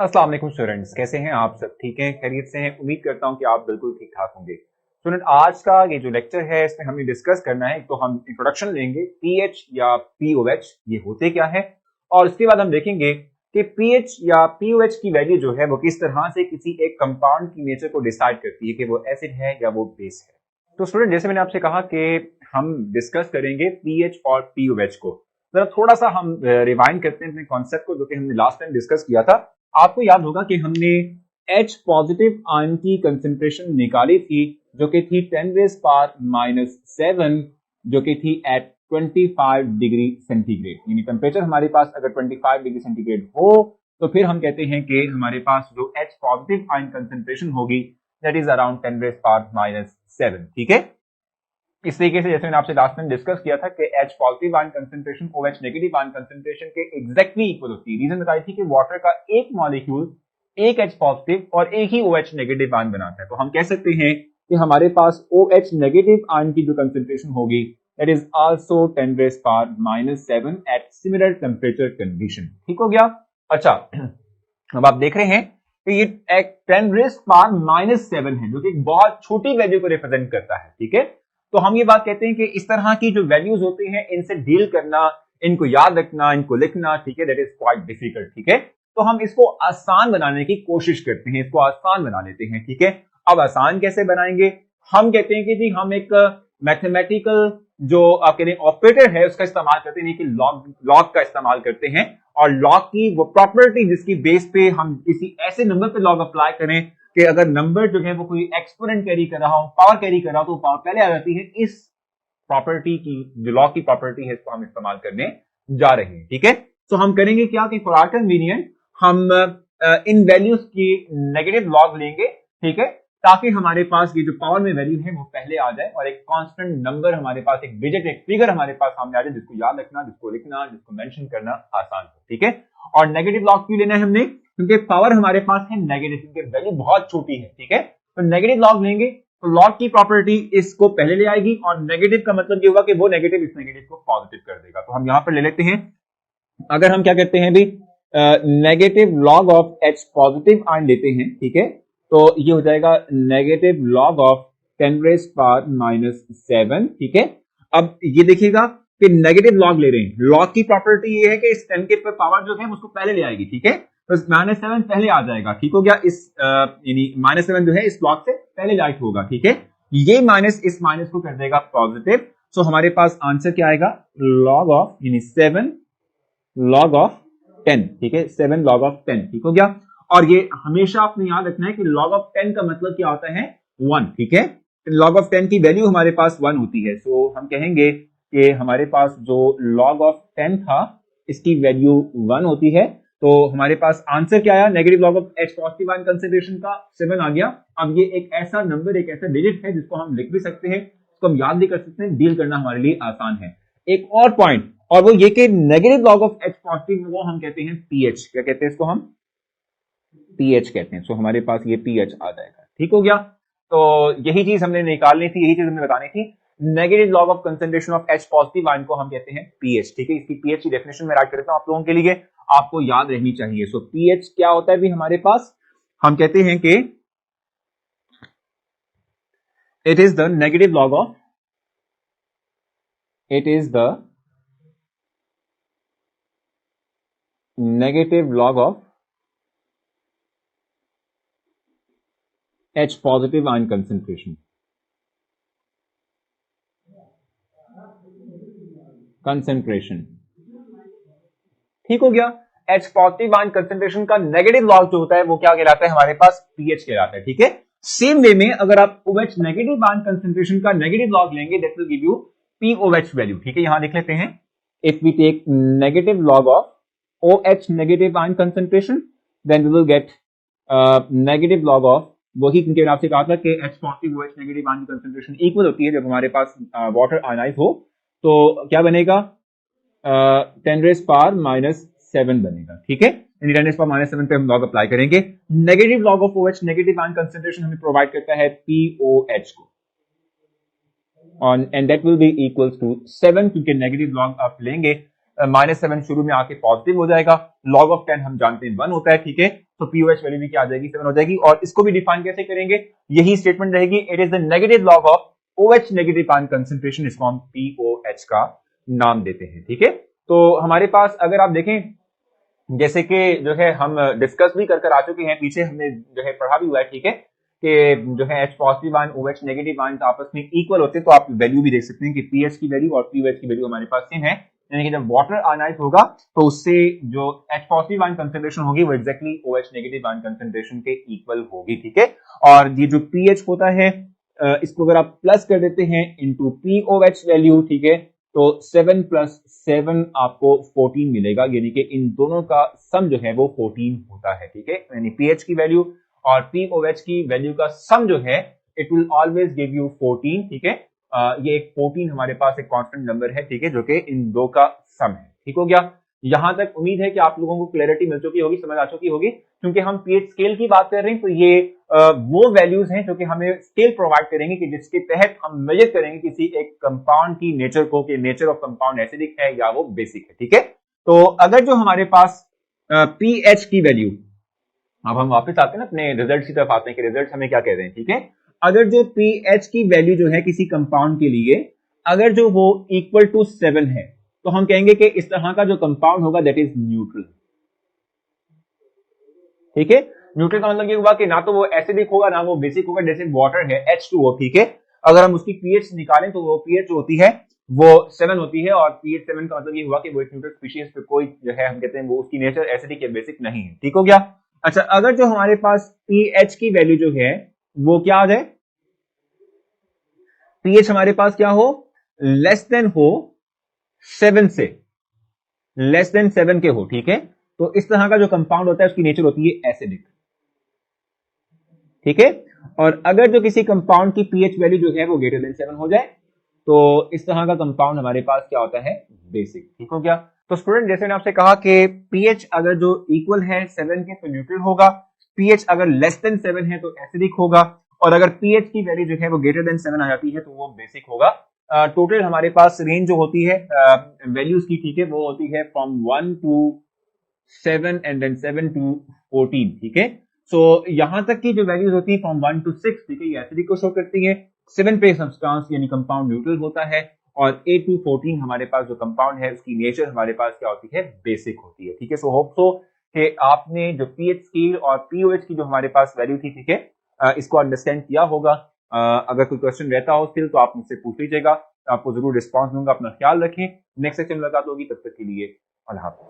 अस्सलाम वालेकुम स्टूडेंट्स, कैसे हैं आप सब? ठीक हैं, खैरियत से हैं? उम्मीद करता हूं कि आप बिल्कुल ठीक ठाक होंगे। स्टूडेंट, आज का ये जो लेक्चर है इसमें हमें डिस्कस करना है, तो हम इंट्रोडक्शन लेंगे पीएच या पीओएच ये होते क्या है, और उसके बाद हम देखेंगे कि पीएच या पीओएच की वैल्यू जो है वो किस तरह से किसी एक कंपाउंड की नेचर को डिसाइड करती है कि वो एसिड है या वो बेस है। तो स्टूडेंट, जैसे मैंने आपसे कहा कि हम डिस्कस करेंगे पीएच और पीओएच को, जरा थोड़ा सा हम रिवाइंड करते हैं अपने कॉन्सेप्ट को जो कि हमने लास्ट टाइम डिस्कस किया था। आपको याद होगा कि हमने H पॉजिटिव आयन की कंसेंट्रेशन निकाली थी जो कि थी 10⁻⁻7, जो कि थी एट 25 डिग्री सेंटीग्रेड। यानी टेम्परेचर हमारे पास अगर 25 डिग्री सेंटीग्रेड हो तो फिर हम कहते हैं कि हमारे पास जो H पॉजिटिव आयन कंसेंट्रेशन होगी दैट इज अराउंड 10⁻⁷ ठीक है। इस तरीके से जैसे मैंने आपसे लास्ट टाइम डिस्कस किया था कि H positive ion concentration OH negative ion concentration के एग्जैक्टली इक्वल होती है। रीजन बताई थी कि वाटर का एक मॉलिक्यूल एक H पॉजिटिव और एक ही OH नेगेटिव आयन बनाता है, तो हम कह सकते हैं कि हमारे पास OH नेगेटिव आयन की जो कंसेंट्रेशन होगी that is also 10⁻⁷ at similar temperature condition. ठीक हो गया। अच्छा, अब आप देख रहे हैं कि ये 10⁻⁻7 है जो कि एक बहुत छोटी वैल्यू को रिप्रेजेंट करता है। ठीक है, तो हम ये बात कहते हैं कि इस तरह की जो वैल्यूज होती हैं इनसे डील करना, इनको याद रखना, इनको लिखना, ठीक है, दैट इज क्वाइट डिफिकल्ट। ठीक है, तो हम इसको आसान बनाने की कोशिश करते हैं, इसको आसान बना लेते हैं। ठीक है, अब आसान कैसे बनाएंगे? हम कहते हैं कि जी हम एक मैथमेटिकल जो आप कह रहे हैं ऑपरेटर है उसका इस्तेमाल करते हैं कि लॉग का इस्तेमाल करते हैं, और लॉग की वो प्रॉपर्टी जिसकी बेस पे हम किसी ऐसे नंबर पे लॉग अप्लाई करें कि अगर नंबर जो है वो कोई एक्सपोनेंट कैरी कर रहा हो, पावर कैरी कर रहा हो, तो पावर पहले आ जाती है। इस प्रॉपर्टी की जो लॉ की प्रॉपर्टी है इसको हम इस्तेमाल करने जा रहे हैं। ठीक है, तो हम करेंगे क्या कि फॉर आर कन्वीनियंट हम इन वैल्यूज की नेगेटिव लॉग लेंगे। ठीक है, ताकि हमारे पास ये जो पावर में वैल्यू है वो पहले आ जाए और एक कांस्टेंट नंबर हमारे पास, एक डिजिट, एक फिगर हमारे पास सामने आ जाए जिसको याद रखना, जिसको लिखना, जिसको मेंशन करना आसान हो। ठीक है, और नेगेटिव लॉग क्यों लेना है हमने? क्योंकि पावर हमारे पास है नेगेटिव, क्योंकि वैल्यू बहुत छोटी है। ठीक है, तो नेगेटिव लॉग लेंगे तो लॉग की प्रॉपर्टी इसको पहले ले आएगी, और नेगेटिव का मतलब ये होगा कि वो नेगेटिव इस नेगेटिव को पॉजिटिव कर देगा। तो हम यहां पर ले लेते हैं, अगर हम क्या करते हैं भी negative log of H positive ion लेते हैं, ठीक है, तो ये हो जाएगा नेगेटिव लॉग ऑफ 10⁻⁷। ठीक है, अब ये देखिएगा कि नेगेटिव लॉग ले रहे हैं, लॉग की प्रॉपर्टी ये है कि इस 10 के पावर जो है उसको पहले ले आएगी। ठीक है, तो -7 पहले आ जाएगा। ठीक हो गया, इस यानी -7 जो है इस लॉग से पहले राइट होगा। ठीक है, ये माइनस इस माइनस को कर देगा पॉजिटिव। सो हमारे पास आंसर क्या आएगा? लॉग ऑफ यानी 7 लॉग ऑफ 10। ठीक है, 7 लॉग ऑफ 10। ठीक हो गया, और ये हमेशा आपने याद रखना है कि लॉग ऑफ 10 का मतलब क्या होता है? 1। ठीक है, लॉग ऑफ 10 की वैल्यू हमारे पास 1 होती है। सो हम कहेंगे कि हमारे पास जो लॉग ऑफ 10 था इसकी वैल्यू 1 होती है। तो हमारे पास आंसर क्या आया? Negative log of H positive ion concentration का 7 आ गया। अब ये एक ऐसा नंबर, एक ऐसा डिजिट है जिसको हम लिख भी सकते हैं, इसको हम याद भी कर सकते हैं, डील करना हमारे लिए आसान है। एक और पॉइंट, और वो ये कि negative log of H positive वो हम कहते हैं पीएच। क्या कहते हैं इसको? हम पीएच कहते हैं। सो हमारे पास ये पीएच आ जाएगा। ठीक हो गया, तो यही चीज हमने निकालनी थी, यही चीज हमने बतानी थी। Negative log of concentration of H positive ion को हम कहते हैं पीएच। ठीक है, इसकी पीएच की डेफिनेशन में राइट करता हूं आप लोगों के लिए, आपको याद रहनी चाहिए। सो पीएच क्या होता है भी हमारे पास? हम कहते हैं कि it is the negative log of, it is the negative log of H positive ion concentration. ठीक हो गया, H पॉजिटिव आयन कंसेंट्रेशन का नेगेटिव लॉग जो होता है वो क्या कहलाता है? हमारे पास पीएच कहलाता है। ठीक है, सेम वे में अगर आप OH नेगेटिव आयन कंसेंट्रेशन का नेगेटिव लॉग लेंगे that will give you POH value. ठीक है, यहां देख लेते हैं, if we take negative log of OH negative ion concentration then we will get negative log of, वही क्योंकि आपसे कहा था कि H positive OH negative ion concentration equal होती है जब हमारे पास वाटर आयनाइज हो, तो क्या बनेगा? 10⁻⁷ बनेगा। ठीक है, 10⁻⁷ पे हम लॉग अप्लाई करेंगे। Negative log of OH negative ion concentration हमें प्रोवाइड करता है POH को, and that will be equals to 7, क्योंकि नेगेटिव लॉग आप लेंगे -7 शुरू में आके पॉजिटिव हो जाएगा। log ऑफ 10 हम जानते हैं 1 होता है, ठीक है। तो पीओएच वैल्यू भी क्या आ जाएगी, 7 हो जाएगी। और इसको भी डिफाइन कैसे करेंगे, यही स्टेटमेंट रहेगी, it is the negative log of OH negative ion concentration, इसको हम POH का नाम देते हैं, ठीक है। तो हमारे पास अगर आप देखें, जैसे कि जो है हम डिस्कस भी कर आ चुके हैं, पीछे हमने जो है पढ़ा भी हुआ है, ठीक है, कि जो है H positive ion OH negative ion आपस में इक्वल होते हैं। तो आप वैल्यू भी देख सकते हैं कि पीएच की वैल्यू और पीओएच की वैल्यू हमारे पास सेम है, यानी कि जब वाटर आयनाइज होगा तो उससे जो H पॉजिटिव आयन कंसंट्रेशन होगी वो exactly OH negative ion concentration के इक्वल होगी, ठीक है। और ये जो पीएच होता है, इसको अगर आप प्लस कर देते हैं इनटू पीओएच वैल्यू, ठीक है, तो 7 + 7 आपको 14 मिलेगा, यानी कि इन दोनों का सम जो है वो 14 होता है, ठीक है। यानी पीएच की वैल्यू और पीओएच की वैल्यू का सम जो है it will always give you 14, ठीक है। ये एक 14 हमारे पास एक कांस्टेंट नंबर है, ठीक है, जो कि इन दो का सम है, ठीक हो गया। यहां तक उम्मीद है कि आप लोगों को क्लैरिटी मिल चुकी होगी, समझ आ चुकी होगी, क्योंकि हम पीएच स्केल की बात कर रहे हैं। तो ये वो वैल्यूज हैं जो कि हमें स्केल प्रोवाइड करेंगे कि जिसके तहत हम मेजर करेंगे किसी एक कंपाउंड की नेचर को, कि नेचर ऑफ कंपाउंड एसिडिक है या वो बेसिक है, ठीक है। तो अगर जो हमारे पास पीएच की वैल्यू, अब हम वापस आते हैं ना अपने रिजल्ट की तरफ आते हैं कि रिजल्ट हमें क्या कह रहे हैं, ठीक है। अगर जो पीएच की वैल्यू जो है किसी कंपाउंड के लिए अगर जो वो इक्वल टू 7 है, तो हम कहेंगे कि इस तरह का जो कंपाउंड होगा दैट इज न्यूट्रल, ठीक है। न्यूट्रल का मतलब ये हुआ कि ना तो वो एसिडिक होगा ना वो बेसिक होगा, जैसे वाटर है H2O, ठीक है। अगर हम उसकी पीएच निकालें तो वो पीएच होती है वो 7 होती है, और पीएच 7 का मतलब ये हुआ कि वो एक न्यूट्रल स्पीशीज पे कोई जो है हम कहते हैं वो उसकी नेचर एसिडिक या बेसिक नहीं है, ठीक हो गया। अच्छा, अगर जो हमारे पास पीएच की वैल्यू जो है वो क्या आ जाए, पीएच हमारे पास क्या हो, लेस देन हो 7 से, लेस देन 7 के हो, ठीक है। तो इस तरह का जो कंपाउंड होता है उसकी नेचर होती है एसिडिक, ठीक है। और अगर जो किसी कंपाउंड की पीएच वैल्यू जो है वो ग्रेटर देन 7 हो जाए तो इस तरह का कंपाउंड हमारे पास क्या होता है, बेसिक, ठीक हो गया। तो स्टूडेंट, जैसे मैंने आपसे कहा कि पीएच अगर जो इक्वल है 7 के तो न्यूट्रल होगा, पीएच अगर लेस देन 7 है तो एसिडिक होगा, और अगर पीएच की वैल्यू जो है वो ग्रेटर देन 7 आ जाती है तो वो बेसिक होगा। टोटल हमारे पास रेंज जो होती है वैल्यूज की, ठीक है, वो होती है from 1 to 7 and then 7 to 14, ठीक है। सो यहां तक की जो वैल्यूज होती है फ्रॉम 1 to 6, ठीक है, ये एसिडिक को शो करती है। 7 पे सब्सटेंस यानी कंपाउंड न्यूट्रल होता है, और 8 to 14 हमारे पास जो कंपाउंड है उसकी नेचर हमारे पास क्या होती है, बेसिक होती है, ठीक है। सो होप सो कि आपने जो पीएच स्केल और पीओएच की जो हमारे पास वैल्यू थी, ठीक है, इसको अंडरस्टैंड किया होगा। अगर कोई क्वेश्चन रहता हो स्टिल तो आप मुझसे पूछ लीजिएगा, आपको जरूर रिस्पॉन्स दूंगा। अपना ख्याल रखें, नेक्स्ट सेक्शन मुलाकात होगी, तब तक के लिए अल्लाह हाफ़िज़।